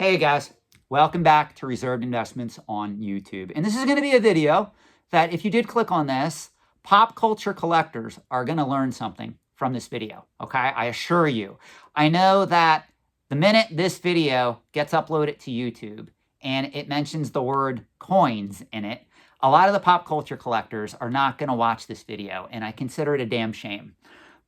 Hey guys, welcome back to Reserved Investments on YouTube. And this is going to be a video that if you did click on this, pop culture collectors are going to learn something from this video, okay? I assure you. I know that the minute this video gets uploaded to YouTube and it mentions the word coins in it, a lot of the pop culture collectors are not going to watch this video, and I consider it a damn shame.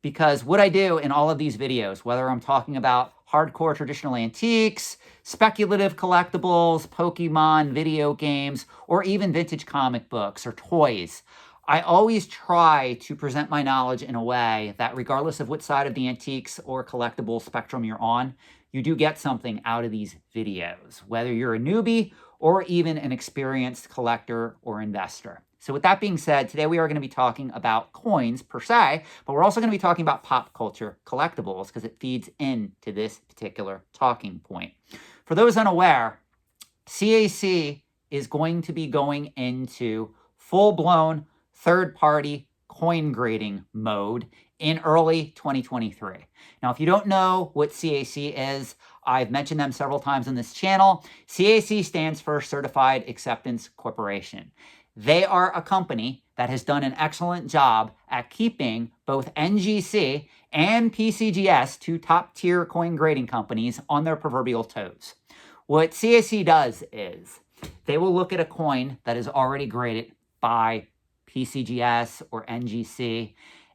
Because what I do in all of these videos, whether I'm talking about hardcore traditional antiques, speculative collectibles, Pokemon, video games, or even vintage comic books or toys, I always try to present my knowledge in a way that regardless of what side of the antiques or collectible spectrum you're on, you do get something out of these videos, whether you're a newbie or even an experienced collector or investor. So with that being said, today we are going to be talking about coins per se, but we're also going to be talking about pop culture collectibles because it feeds into this particular talking point. For those unaware, CAC is going to be going into full-blown third-party coin grading mode in early 2023. Now, if you don't know what CAC is, I've mentioned them several times on this channel. CAC stands for Certified Acceptance Corporation. They are a company that has done an excellent job at keeping both NGC and PCGS, two top-tier coin grading companies, on their proverbial toes. What CAC does is they will look at a coin that is already graded by PCGS or NGC,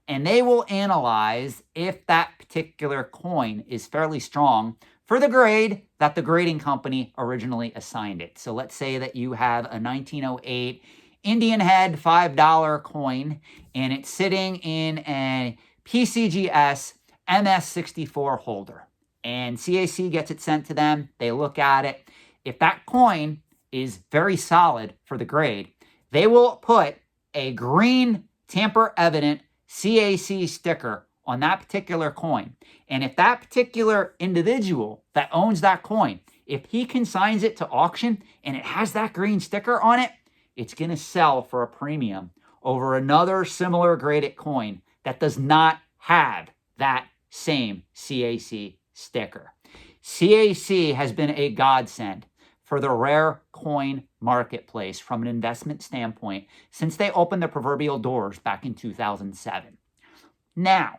and they will analyze if that particular coin is fairly strong for the grade that the grading company originally assigned it. So let's say that you have a 1908 Indian head $5 coin, and it's sitting in a PCGS MS64 holder. And CAC gets it sent to them. They look at it. If that coin is very solid for the grade, they will put a green tamper-evident CAC sticker on that particular coin. And if that particular individual that owns that coin, if he consigns it to auction and it has that green sticker on it, it's going to sell for a premium over another similar graded coin that does not have that same CAC sticker. CAC has been a godsend for the rare coin marketplace from an investment standpoint since they opened their proverbial doors back in 2007. Now,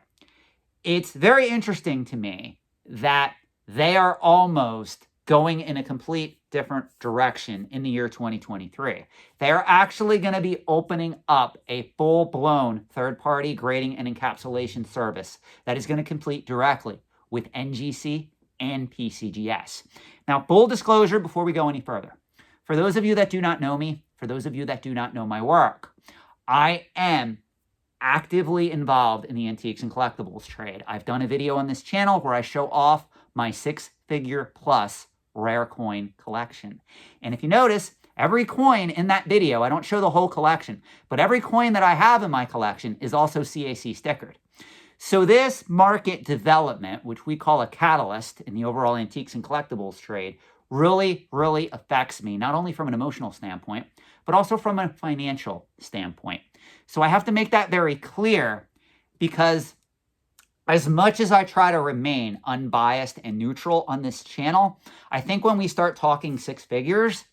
it's very interesting to me that they are almost going in a complete different direction in the year 2023. They are actually going to be opening up a full-blown third-party grading and encapsulation service that is going to compete directly with NGC and PCGS. Now, full disclosure before we go any further. For those of you that do not know me, for those of you that do not know my work, I am actively involved in the antiques and collectibles trade. I've done a video on this channel where I show off my six-figure plus rare coin collection. And if you notice, every coin in that video, I don't show the whole collection, but every coin that I have in my collection is also CAC stickered. So this market development, which we call a catalyst in the overall antiques and collectibles trade, really, really affects me, not only from an emotional standpoint, but also from a financial standpoint. So I have to make that very clear because as much as I try to remain unbiased and neutral on this channel, I think when we start talking six figures,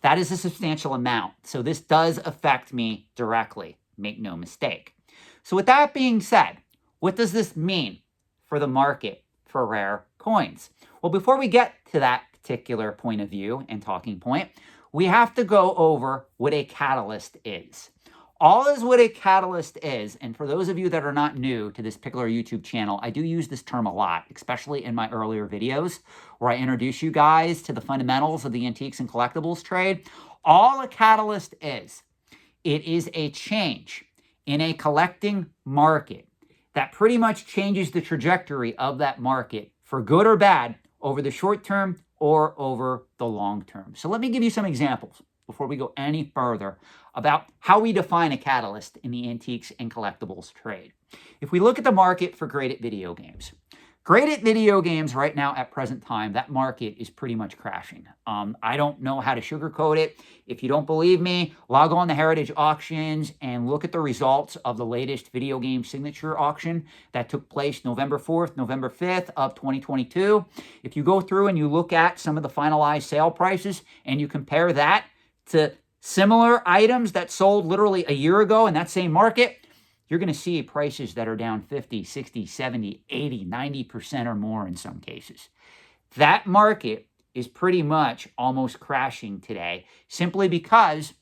that is a substantial amount. So this does affect me directly, make no mistake. So with that being said, what does this mean for the market for rare coins? Well, before we get to that particular point of view and talking point, we have to go over what a catalyst is. All is what a catalyst is, and for those of you that are not new to this particular YouTube channel, I do use this term a lot, especially in my earlier videos where I introduce you guys to the fundamentals of the antiques and collectibles trade. All a catalyst is, it is a change in a collecting market that pretty much changes the trajectory of that market for good or bad over the short term or over the long term. So let me give you some examples before we go any further about how we define a catalyst in the antiques and collectibles trade. If we look at the market for graded video games, Graded video games right now at present time, that market is pretty much crashing. I don't know how to sugarcoat it. If you don't believe me, log on to Heritage Auctions and look at the results of the latest video game signature auction that took place November 4th, November 5th of 2022. If you go through and you look at some of the finalized sale prices and you compare that to similar items that sold literally a year ago in that same market, you're going to see prices that are down 50, 60, 70, 80, 90% or more in some cases. That market is pretty much almost crashing today simply because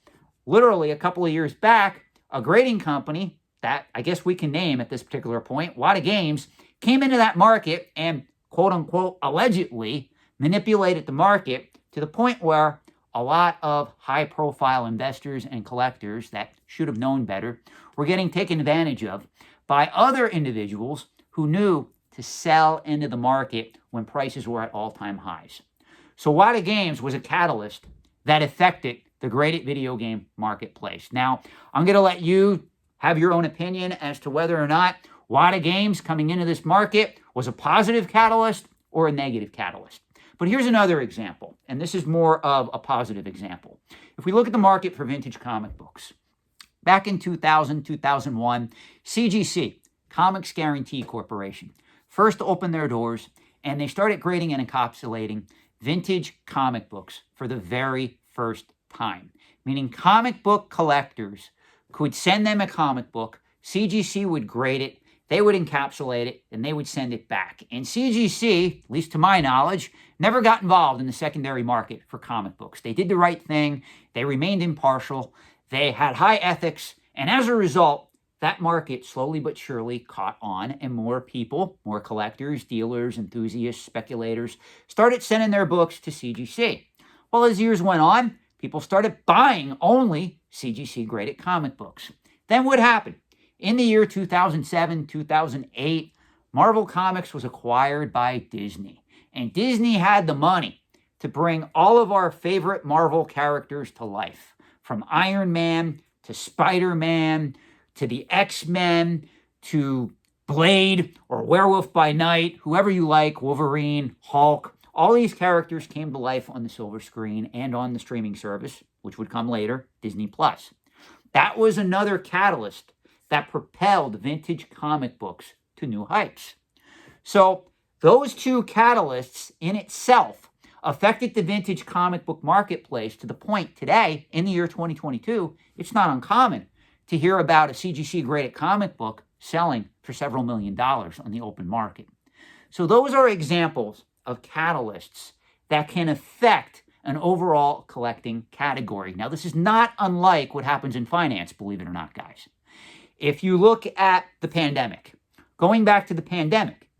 literally a couple of years back, a grading company that I guess we can name at this particular point, Wada Games, came into that market and quote unquote allegedly manipulated the market to the point where a lot of high-profile investors and collectors that should have known better were getting taken advantage of by other individuals who knew to sell into the market when prices were at all-time highs. So Wada Games was a catalyst that affected the graded video game marketplace. Now, I'm going to let you have your own opinion as to whether or not Wada Games coming into this market was a positive catalyst or a negative catalyst. But here's another example, and this is more of a positive example. If we look at the market for vintage comic books, back in 2000, 2001, CGC, Comics Guarantee Corporation, first opened their doors, and they started grading and encapsulating vintage comic books for the very first time, meaning comic book collectors could send them a comic book, CGC would grade it, they would encapsulate it, and they would send it back. And CGC, at least to my knowledge, never got involved in the secondary market for comic books. They did the right thing. They remained impartial. They had high ethics. And as a result, that market slowly but surely caught on, and more people, more collectors, dealers, enthusiasts, speculators, started sending their books to CGC. Well, as years went on, people started buying only CGC-graded comic books. Then what happened? In the year 2007, 2008, Marvel Comics was acquired by Disney. And Disney had the money to bring all of our favorite Marvel characters to life. From Iron Man to Spider-Man to the X-Men to Blade or Werewolf by Night, whoever you like, Wolverine, Hulk. All these characters came to life on the silver screen and on the streaming service, which would come later, Disney+. That was another catalyst that propelled vintage comic books to new heights. So those two catalysts in itself affected the vintage comic book marketplace to the point today, in the year 2022, it's not uncommon to hear about a CGC-graded comic book selling for several $1 million on the open market. So those are examples of catalysts that can affect an overall collecting category. Now, this is not unlike what happens in finance, believe it or not, guys. If you look at the pandemic, going back to the pandemic,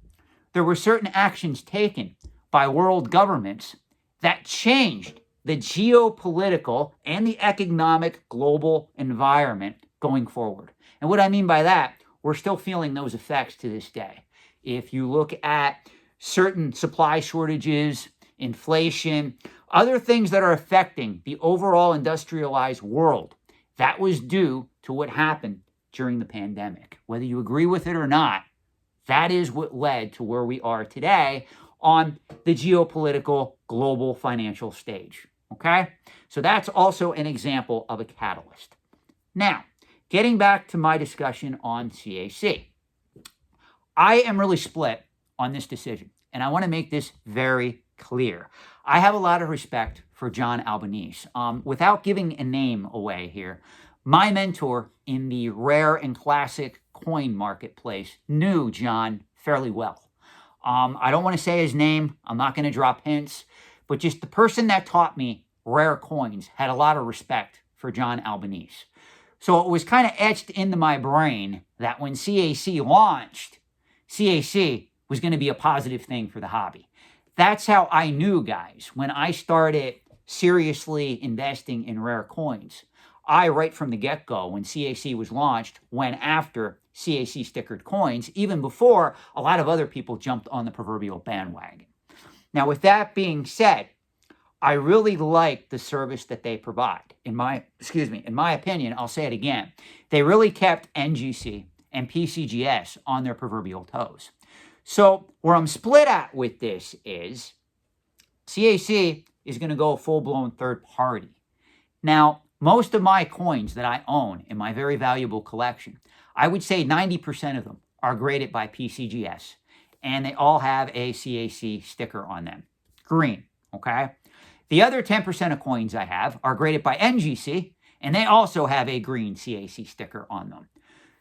there were certain actions taken by world governments that changed the geopolitical and the economic global environment going forward. And what I mean by that, we're still feeling those effects to this day. If you look at certain supply shortages, inflation, other things that are affecting the overall industrialized world, that was due to what happened during the pandemic. Whether you agree with it or not, that is what led to where we are today on the geopolitical global financial stage. Okay? So that's also an example of a catalyst. Now, getting back to my discussion on CAC. I am really split on this decision, and I want to make this very clear. I have a lot of respect for John Albanese. Without giving a name away here, my mentor in the rare and classic coin marketplace knew John fairly well. I don't want to say his name. I'm not going to drop hints. But just the person that taught me rare coins had a lot of respect for John Albanese. So it was kind of etched into my brain that when CAC launched, CAC was going to be a positive thing for the hobby. That's how I knew, guys, when I started seriously investing in rare coins. I, right from the get-go, when CAC was launched, went after CAC stickered coins, even before a lot of other people jumped on the proverbial bandwagon. Now, with that being said, I really like the service that they provide. In my opinion, I'll say it again, they really kept NGC and PCGS on their proverbial toes. So where I'm split at with this is CAC is going to go full-blown third party. Now, most of my coins that I own in my very valuable collection, I would say 90% of them are graded by PCGS, and they all have a CAC sticker on them. Green, okay? The other 10% of coins I have are graded by NGC, and they also have a green CAC sticker on them.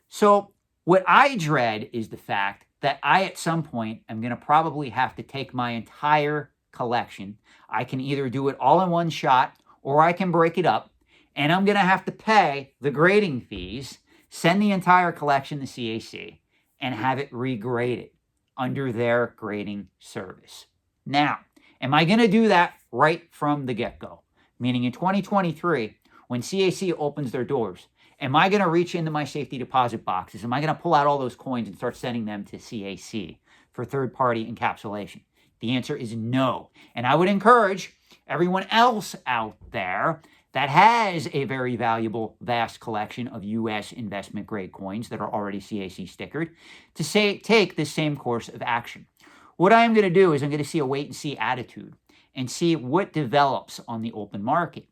So what I dread is the fact that I, at some point, am going to probably have to take my entire collection. I can either do it all in one shot, or I can break it up, and I'm going to have to pay the grading fees, send the entire collection to CAC, and have it regraded under their grading service. Now, am I going to do that right from the get-go? Meaning in 2023, when CAC opens their doors, am I going to reach into my safety deposit boxes? Am I going to pull out all those coins and start sending them to CAC for third-party encapsulation? The answer is no. And I would encourage everyone else out there that has a very valuable, vast collection of U.S. investment-grade coins that are already CAC stickered to take this same course of action. What I'm going to do is I'm going to see a wait-and-see attitude and see what develops on the open market.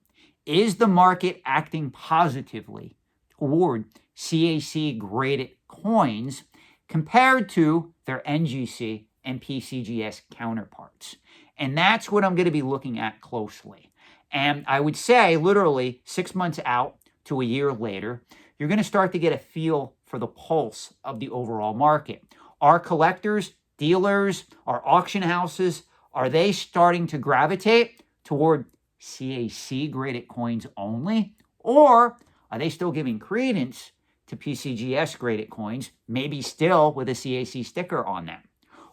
Is the market acting positively toward CAC-graded coins compared to their NGC and PCGS counterparts? And that's what I'm going to be looking at closely. And I would say literally 6 months out to a year later, you're going to start to get a feel for the pulse of the overall market. Are collectors, dealers, are auction houses, are they starting to gravitate toward CAC-graded coins only? Or are they still giving credence to PCGS-graded coins, maybe still with a CAC sticker on them?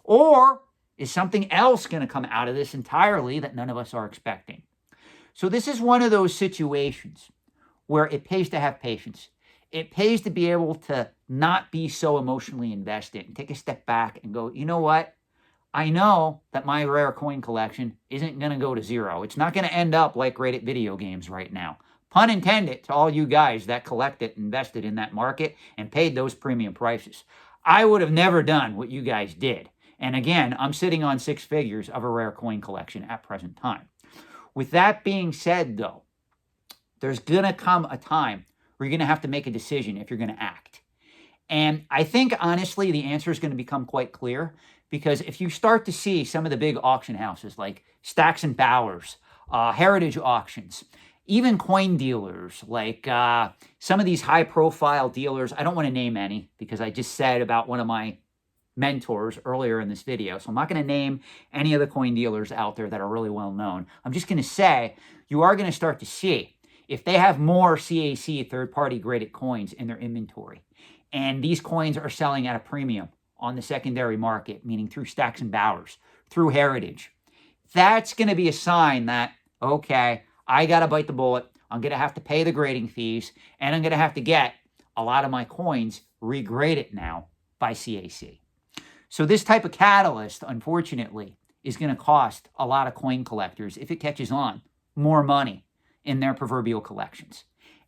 Or is something else going to come out of this entirely that none of us are expecting? So this is one of those situations where it pays to have patience. It pays to be able to not be so emotionally invested and take a step back and go, you know what? I know that my rare coin collection isn't going to go to zero. It's not going to end up like graded video games right now. Pun intended to all you guys that collected, invested in that market, and paid those premium prices. I would have never done what you guys did. And again, I'm sitting on 6 figures of a rare coin collection at present time. With that being said, though, there's going to come a time where you're going to have to make a decision if you're going to act. And I think, honestly, the answer is going to become quite clear, because if you start to see some of the big auction houses like Stacks and Bowers, Heritage Auctions, even coin dealers like some of these high-profile dealers, I don't want to name any because I just said about one of my mentors earlier in this video, so I'm not going to name any of the coin dealers out there that are really well known. I'm just going to say you are going to start to see if they have more CAC third-party graded coins in their inventory, and these coins are selling at a premium on the secondary market, meaning through Stacks and Bowers, through Heritage. That's going to be a sign that, okay, I got to bite the bullet. I'm going to have to pay the grading fees, and I'm going to have to get a lot of my coins regraded now by CAC. So this type of catalyst, unfortunately, is going to cost a lot of coin collectors, if it catches on, more money in their proverbial collections.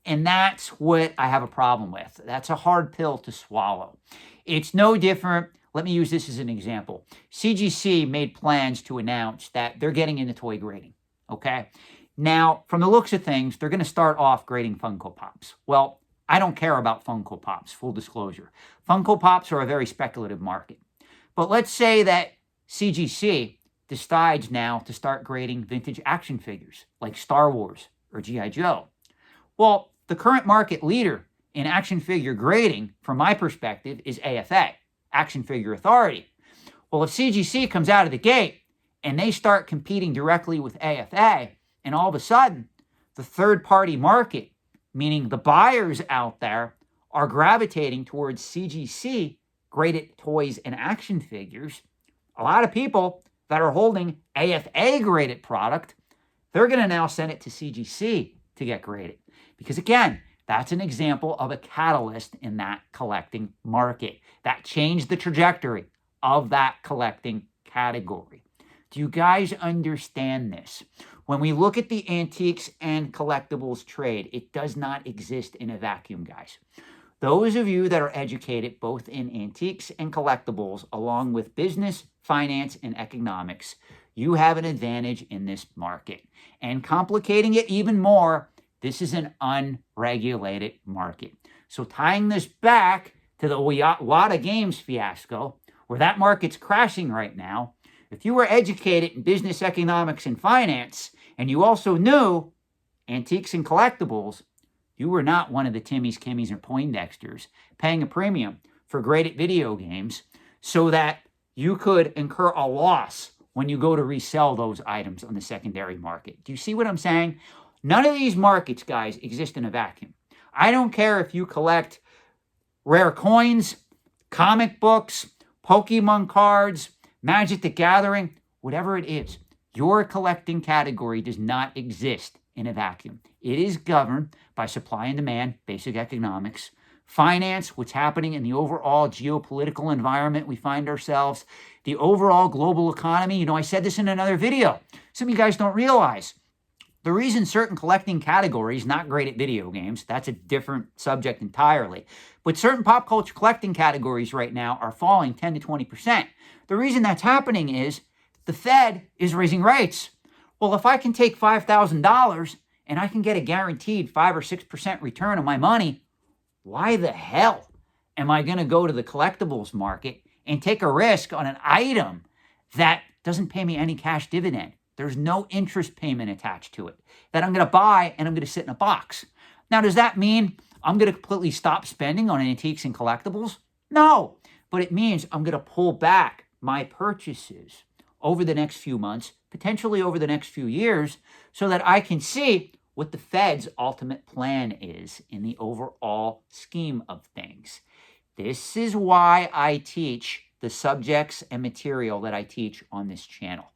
And that's what I have a problem with. That's a hard pill to swallow. It's no different. Let me use this as an example. CGC made plans to announce that they're getting into toy grading, okay? Now, from the looks of things, they're going to start off grading Funko Pops. Well, I don't care about Funko Pops, full disclosure. Funko Pops are a very speculative market. But let's say that CGC decides now to start grading vintage action figures like Star Wars or G.I. Joe. Well, the current market leader in action figure grading, from my perspective, is AFA, Action Figure Authority. Well, if CGC comes out of the gate and they start competing directly with AFA, and all of a sudden, the third-party market, meaning the buyers out there, are gravitating towards CGC graded toys and action figures, a lot of people that are holding AFA graded product, they're going to now send it to CGC to get graded. Because again, that's an example of a catalyst in that collecting market that changed the trajectory of that collecting category. Do you guys understand this? When we look at the antiques and collectibles trade, it does not exist in a vacuum, guys. Those of you that are educated both in antiques and collectibles, along with business, finance, and economics, you have an advantage in this market. And complicating it even more, this is an unregulated market. So tying this back to the Wada Games fiasco, where that market's crashing right now, if you were educated in business, economics, and finance, and you also knew antiques and collectibles, you were not one of the Timmys, Kimmys, or Poindexters paying a premium for graded video games so that you could incur a loss when you go to resell those items on the secondary market. Do you see what I'm saying? None of these markets, guys, exist in a vacuum. I don't care if you collect rare coins, comic books, Pokemon cards, Magic the Gathering, whatever it is. Your collecting category does not exist in a vacuum. It is governed by supply and demand, basic economics, finance, what's happening in the overall geopolitical environment we find ourselves, the overall global economy. You know, I said this in another video. Some of you guys don't realize the reason certain collecting categories, not great at video games, that's a different subject entirely, but certain pop culture collecting categories right now are falling 10 to 20%. The reason that's happening is the Fed is raising rates. Well, if I can take $5,000 and I can get a guaranteed 5 or 6% return on my money, why the hell am I going to go to the collectibles market and take a risk on an item that doesn't pay me any cash dividend? There's no interest payment attached to it that I'm going to buy and I'm going to sit in a box. Now, does that mean I'm going to completely stop spending on antiques and collectibles? No, but it means I'm going to pull back my purchases over the next few months, potentially over the next few years, so that I can see what the Fed's ultimate plan is in the overall scheme of things. This is why I teach the subjects and material that I teach on this channel.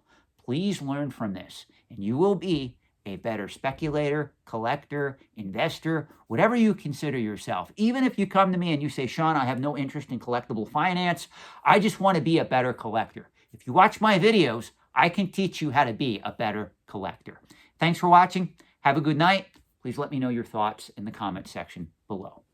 Please learn from this, and you will be a better speculator, collector, investor, whatever you consider yourself. Even if you come to me and you say, Sean, I have no interest in collectible finance, I just want to be a better collector. If you watch my videos, I can teach you how to be a better collector. Thanks for watching. Have a good night. Please let me know your thoughts in the comment section below.